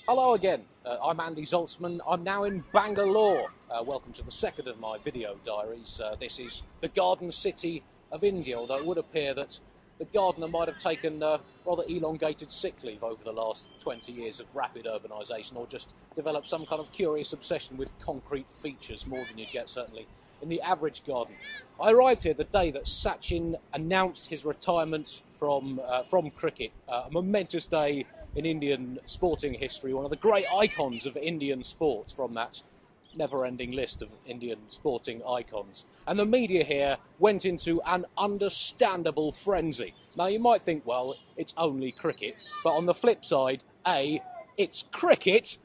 Hello again, I'm Andy Zaltzman. I'm now in Bangalore. Welcome to the second of my video diaries. This is the Garden City of India, although it would appear that the gardener might have taken rather elongated sick leave over the last 20 years of rapid urbanisation, or just developed some kind of curious obsession with concrete features, more than you'd get certainly in the average garden. I arrived here the day that Sachin announced his retirement from cricket, a momentous day in Indian sporting history, one of the great icons of Indian sport from that never-ending list of Indian sporting icons. And the media here went into an understandable frenzy. Now, you might think, well, it's only cricket, but on the flip side, A, it's cricket,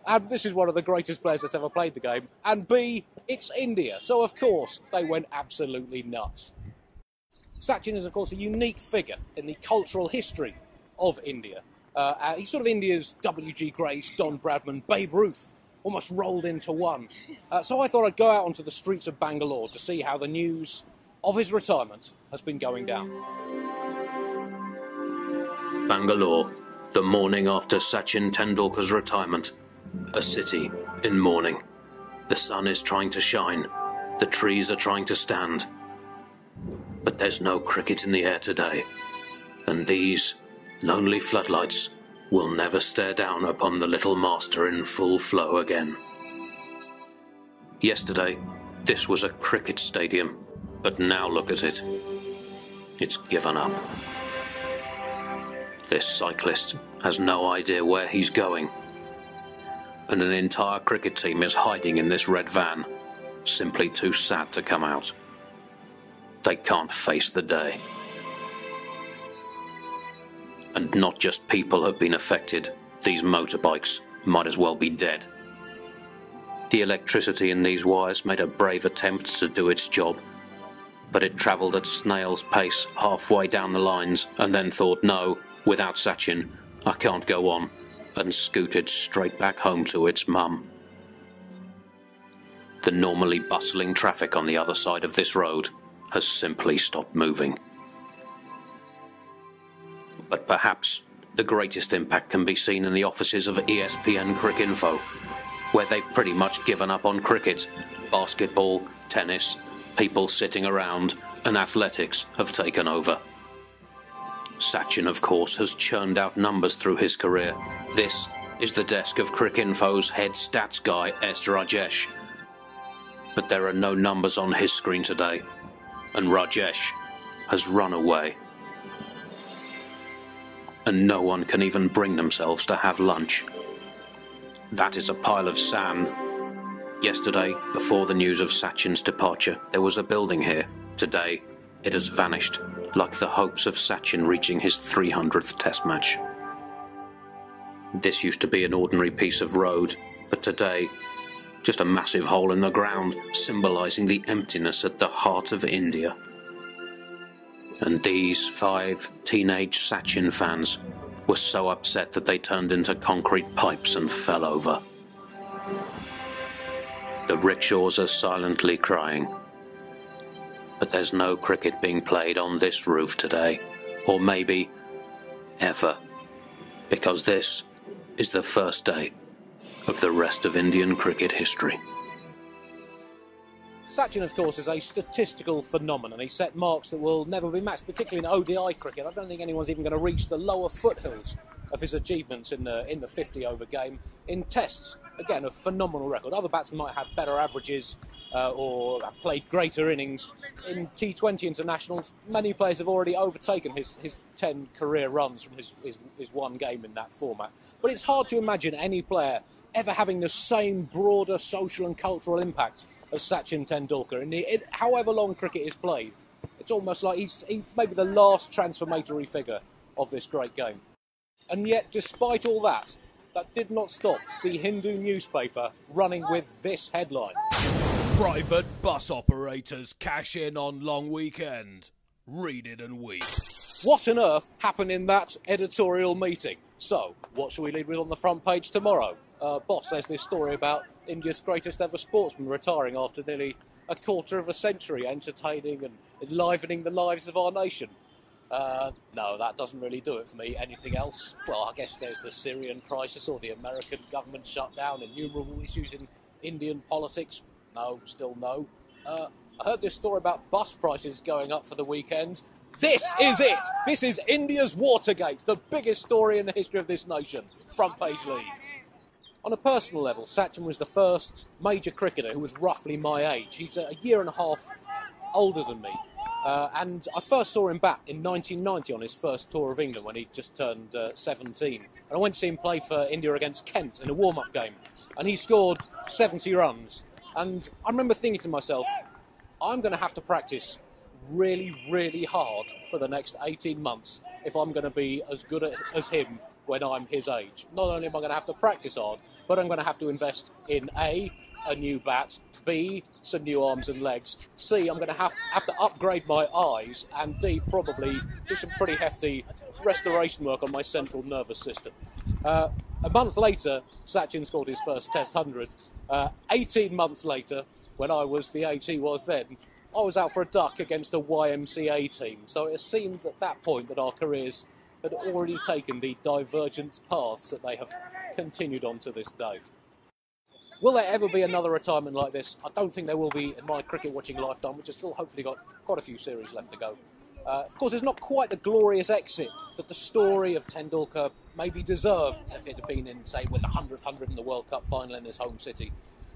and this is one of the greatest players that's ever played the game, and B, it's India. So, of course, they went absolutely nuts. Sachin is, of course, a unique figure in the cultural history of India. He's sort of India's W.G. Grace, Don Bradman, Babe Ruth, almost rolled into one. So I thought I'd go out onto the streets of Bangalore to see how the news of his retirement has been going down. Bangalore, the morning after Sachin Tendulkar's retirement. A city in mourning. The sun is trying to shine. The trees are trying to stand. But there's no cricket in the air today. And these lonely floodlights will never stare down upon the little master in full flow again. Yesterday, this was a cricket stadium, but now look at it. It's given up. This cyclist has no idea where he's going, and an entire cricket team is hiding in this red van, simply too sad to come out. They can't face the day. And not just people have been affected, these motorbikes might as well be dead. The electricity in these wires made a brave attempt to do its job, but it travelled at snail's pace halfway down the lines and then thought, no, without Sachin, I can't go on, and scooted straight back home to its mum. The normally bustling traffic on the other side of this road has simply stopped moving. But perhaps the greatest impact can be seen in the offices of ESPN Cricinfo, where they've pretty much given up on cricket. Basketball, tennis, people sitting around, and athletics have taken over. Sachin, of course, has churned out numbers through his career. This is the desk of Cricinfo's head stats guy, S. Rajesh. But there are no numbers on his screen today, and Rajesh has run away. And no one can even bring themselves to have lunch. That is a pile of sand. Yesterday, before the news of Sachin's departure, there was a building here. Today, it has vanished, like the hopes of Sachin reaching his 300th test match. This used to be an ordinary piece of road, but today, just a massive hole in the ground, symbolising the emptiness at the heart of India. And these 5 teenage Sachin fans were so upset that they turned into concrete pipes and fell over. The rickshaws are silently crying. But there's no cricket being played on this roof today, or maybe ever, because this is the first day of the rest of Indian cricket history. Sachin, of course, is a statistical phenomenon. He set marks that will never be matched, particularly in ODI cricket. I don't think anyone's even going to reach the lower foothills of his achievements in the 50-over game. In tests, again, a phenomenal record. Other batsmen might have better averages or have played greater innings. In T20 internationals, many players have already overtaken his 10 career runs from his one game in that format. But it's hard to imagine any player ever having the same broader social and cultural impact as Sachin Tendulkar. However long cricket is played, it's almost like he's maybe the last transformatory figure of this great game. And yet, despite all that, that did not stop the Hindu newspaper running with this headline. Private bus operators cash in on long weekend. Read it and weep. What on earth happened in that editorial meeting? So, what shall we lead with on the front page tomorrow? Boss, there's this story about India's greatest ever sportsman retiring after nearly a quarter of a century, entertaining and enlivening the lives of our nation. No, that doesn't really do it for me. Anything else? Well, I guess there's the Syrian crisis or the American government shutdown, innumerable issues in Indian politics. No, still no. I heard this story about bus prices going up for the weekend. This is it! This is India's Watergate, the biggest story in the history of this nation. Front page lead. On a personal level, Sachin was the first major cricketer who was roughly my age. He's a year and a half older than me. And I first saw him bat in 1990 on his first tour of England when he just turned 17. And I went to see him play for India against Kent in a warm-up game. And he scored 70 runs. And I remember thinking to myself, I'm going to have to practice really, really hard for the next 18 months if I'm going to be as good as him when I'm his age. Not only am I going to have to practice hard, but I'm going to have to invest in A, a new bat, B, some new arms and legs, C, I'm going to have to upgrade my eyes, and D, probably do some pretty hefty restoration work on my central nervous system. A month later, Sachin scored his first Test 100. 18 months later, when I was the age he was then, I was out for a duck against a YMCA team. So it seemed at that point that our careers had already taken the divergent paths that they have continued on to this day. Will there ever be another retirement like this? I don't think there will be in my cricket-watching lifetime, which has still hopefully got quite a few series left to go. Of course, it's not quite the glorious exit that the story of Tendulkar maybe deserved if it had been in, say, with the 100th 100 in the World Cup final in his home city.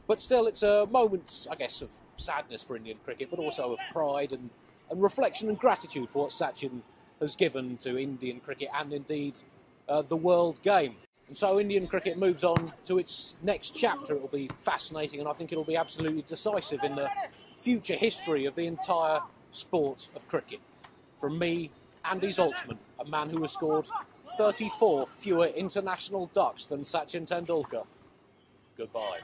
But still, it's a moment, I guess, of sadness for Indian cricket, but also of pride and reflection and gratitude for what Sachin has given to Indian cricket and, indeed, the world game. And so Indian cricket moves on to its next chapter. It will be fascinating, and I think it will be absolutely decisive in the future history of the entire sport of cricket. From me, Andy Zaltzman, a man who has scored 34 fewer international ducks than Sachin Tendulkar. Goodbye.